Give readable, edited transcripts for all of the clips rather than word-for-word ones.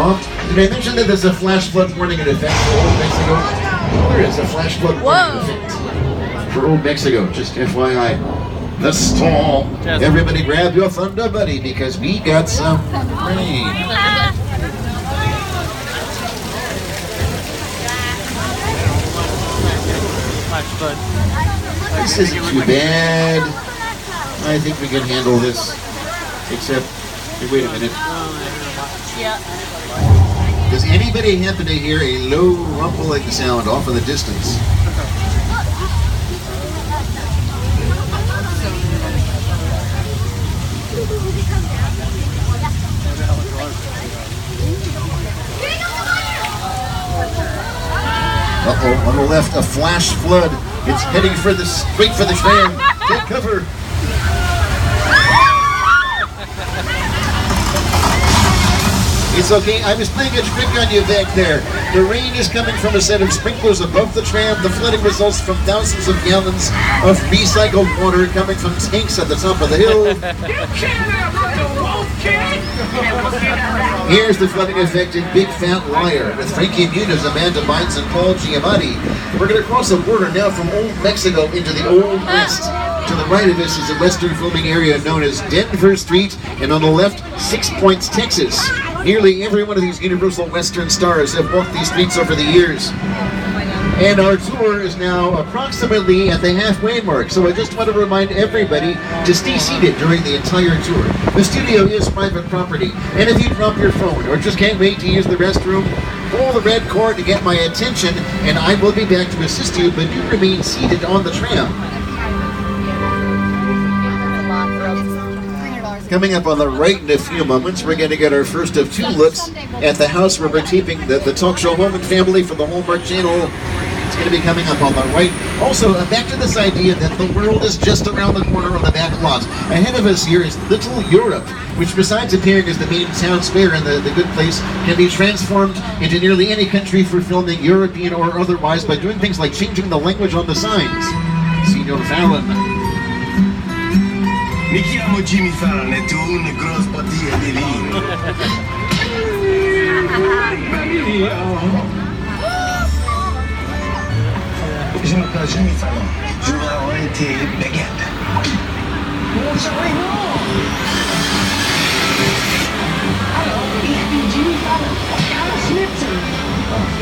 Tom, did I mention that there's a flash flood warning in effect for Old Mexico? There is a flash flood warning in effect for Old Mexico, just FYI. The storm. Everybody grab your thunder buddy because we got some rain. This isn't too bad. I think we can handle this. Except, hey, wait a minute. Does anybody happen to hear a low rumbling sound off in the distance? Uh-oh, on the left, a flash flood. It's heading for the straight for the tram. Take cover. It's okay, I was playing a trick on you back there. The rain is coming from a set of sprinklers above the tram. The flooding results from thousands of gallons of recycled water coming from tanks at the top of the hill. Here's the flooding effect in Big Fat Liar with Frankie Muniz, Amanda Bynes, and Paul Giamatti. We're going to cross the border now from Old Mexico into the Old West. To the right of us is a western filming area known as Denver Street, and on the left, 6 Points, Texas. Nearly every one of these Universal Western stars have walked these streets over the years. And our tour is now approximately at the halfway mark, so I just want to remind everybody to stay seated during the entire tour. The studio is private property, and if you drop your phone or just can't wait to use the restroom, pull the red cord to get my attention, and I will be back to assist you, but do remain seated on the tram. Coming up on the right in a few moments, we're going to get our first of two looks at the house where we're taping the talk show Home and Family for the Hallmark Channel. It's going to be coming up on the right. Also, back to this idea that the world is just around the corner on the back lot. Ahead of us here is Little Europe, which besides appearing as the main town square in the Good Place, can be transformed into nearly any country for filming, European or otherwise, by doing things like changing the language on the signs. Senor Fallon. Mi chiamo Jimmy Fallon e tu una grossa bottiglia di vino. Je m'appelle Jimmy Fallon. Je vais orienter baguette. Comment savez-vous? Hallo, ich bin Jimmy Fallon. Alles Schnitzel.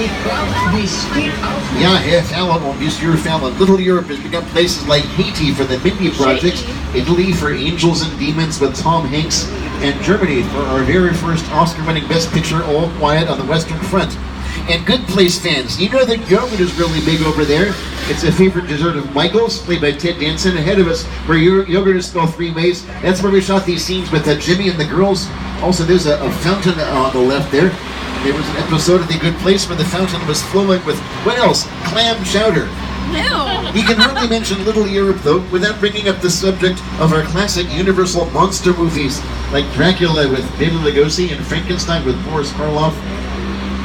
Ich brauche die Stick auf. Yeah, Herr Fallon or Monsieur Fallon. Little Europe has become places like Haiti for the Mindy Project, Italy for Angels and Demons with Tom Hanks, and Germany for our very first Oscar-winning Best Picture, All Quiet on the Western Front. And Good Place fans, you know that yogurt is really big over there. It's a favorite dessert of Michael's, played by Ted Danson. Ahead of us, where yogurt is spelled three ways. That's where we shot these scenes with Jimmy and the girls. Also, there's a fountain on the left there. There was an episode of The Good Place where the fountain was flowing with, what else? Clam chowder. No. We can hardly mention Little Europe, though, without bringing up the subject of our classic Universal monster movies, like Dracula with Bela Lugosi and Frankenstein with Boris Karloff.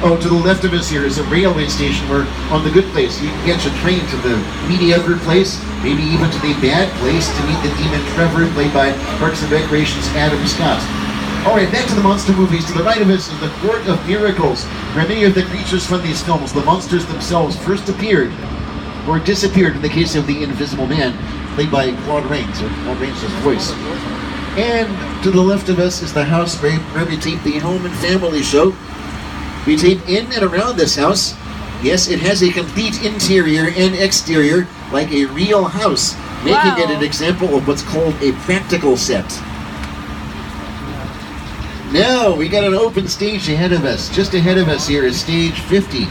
Oh, to the left of us here is a railway station where, on The Good Place, you can catch a train to the mediocre place, maybe even to the bad place to meet the demon Trevor, played by Parks and Recreation's Adam Scott. All right, back to the monster movies. To the right of us is the Court of Miracles, where many of the creatures from these films, the monsters themselves, first appeared, or disappeared in the case of the Invisible Man, played by Claude Rains, or Claude Rains' voice. And to the left of us is the house where we tape the Home and Family show. We tape in and around this house. Yes, it has a complete interior and exterior, like a real house, making it an example of what's called a practical set. Now, we got an open stage ahead of us. Just ahead of us here is stage 50.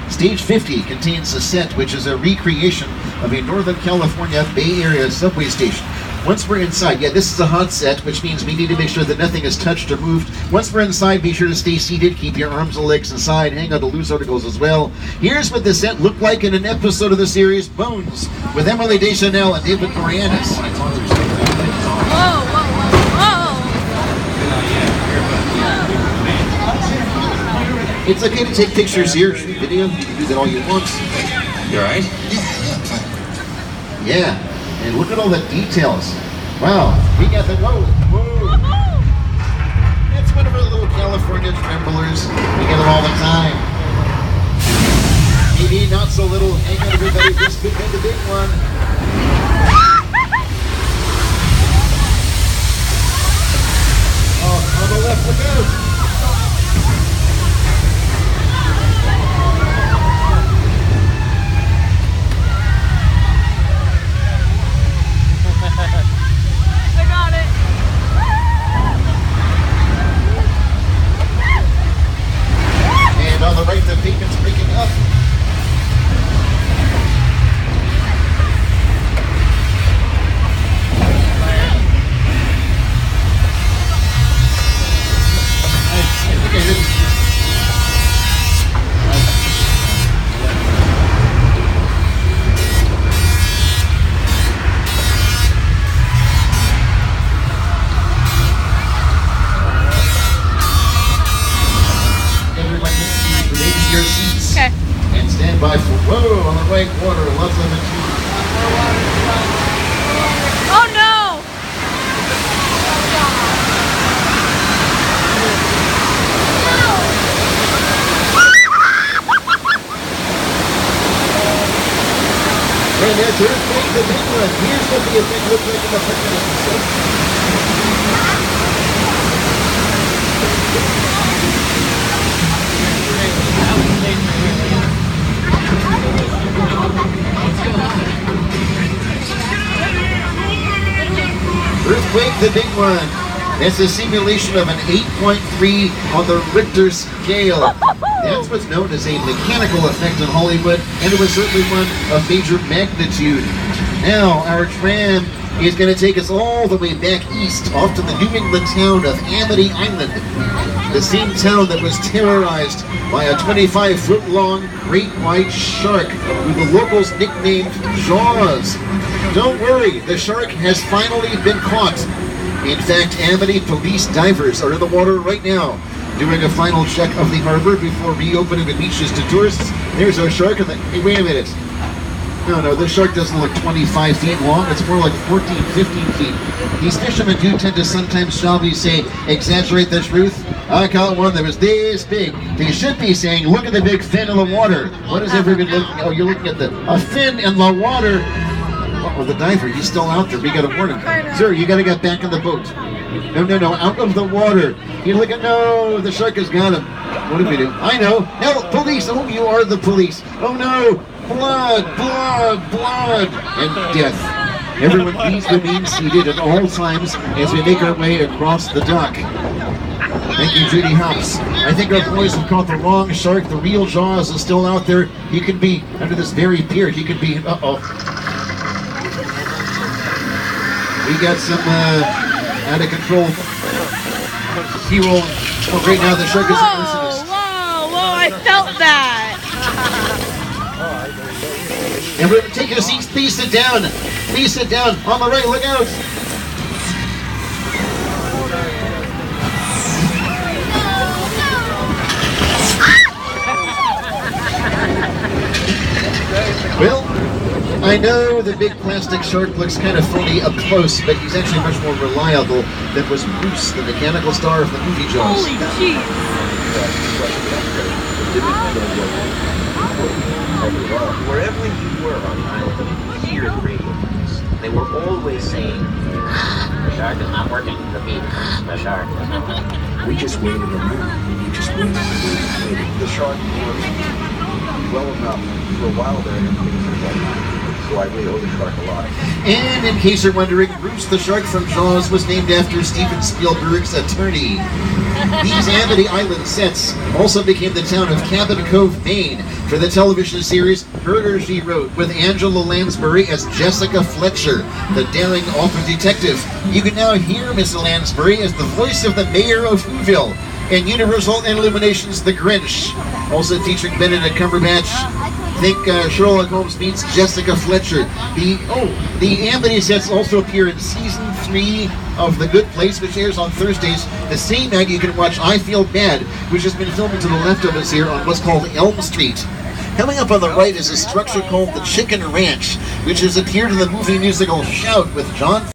Stage 50 contains a set which is a recreation of a Northern California Bay Area subway station. Once we're inside, yeah, this is a hot set, which means we need to make sure that nothing is touched or moved. Once we're inside, be sure to stay seated, keep your arms and legs inside, hang on to loose articles as well. Here's what the set looked like in an episode of the series Bones, with Emily Deschanel and David Boreanaz. Whoa, whoa, whoa, whoa. It's okay to take pictures here, shoot video, you can do that all you want. You alright? Yeah, and look at all the details. Wow, we got the, whoa. That's It's one of our little California tremblers. We get them all the time. Maybe not so little. Hang on, everybody. This could be the big one. Oh, on the left, look out. I got it. And on the right, the pavement's breaking up. I think I did. Everyone needs to remain in your seats. Okay. And stand by for whoa on the right quarter. Lots of it. Oh no! And that's Earthquake, the big one. Here's what the effect looks like in the second episode. Earthquake, the big one. That's a simulation of an 8.3 on the Richter scale. That's what's known as a mechanical effect in Hollywood, and it was certainly one of major magnitude. Now, our tram is going to take us all the way back east, off to the New England town of Amity Island. The same town that was terrorized by a 25-foot-long great white shark, who the locals nicknamed Jaws. Don't worry, the shark has finally been caught. In fact, Amity police divers are in the water right now, doing a final check of the harbor before reopening the beaches to tourists. There's our shark, and hey, wait a minute. No, this shark doesn't look 25 feet long. It's more like 14, 15 feet. These fishermen do tend to sometimes, shall we say, exaggerate the truth. I caught one that was this big. They should be saying, look at the big fin in the water. What is everybody looking at? Oh, you're looking at a fin in the water. Oh, the diver, he's still out there. We got to warn him. Sir, you got to get back in the boat. No, out of the water. You look at, no, the shark has got him. What do we do? I know. Help, police. Oh, you are the police. Oh, no. Blood, and death. Everyone please remain seated at all times as we make our way across the dock. Thank you, Judy House. I think our boys have caught the wrong shark. The real Jaws is still out there. He could be under this very pier. He could be, uh-oh. We got some out of control sea-roll. Oh, right now the shark is arsonist. Whoa, I felt that. And we're taking your seats. Please sit down. Please sit down. On the right, look out. Well, I know the big plastic shark looks kind of phony up close, but he's actually much more reliable than was Bruce, the mechanical star of the movie Jaws. Holy jeez. Wherever you were on the island, you hear the radio news. They were always saying, the shark is not working. Repeat, the shark is not working. We just waited around. We just waited. The shark worked well enough for a while there, and everything was like, so I really owe the shark a lot. And in case you're wondering, Bruce the shark from Jaws was named after Steven Spielberg's attorney. These Amity Island sets also became the town of Cabin Cove, Maine, for the television series Murder, She Wrote, with Angela Lansbury as Jessica Fletcher, the daring author detective. You can now hear Miss Lansbury as the voice of the mayor of Whoville in Universal and Illumination's The Grinch, also featuring Benedict Cumberbatch. Think Sherlock Holmes meets Jessica Fletcher. The Amity sets also appear in season 3 of The Good Place, which airs on Thursdays. The same night you can watch I Feel Bad, which has been filming to the left of us here on what's called Elm Street. Coming up on the right is a structure called the Chicken Ranch, which has appeared in the movie musical Shout with John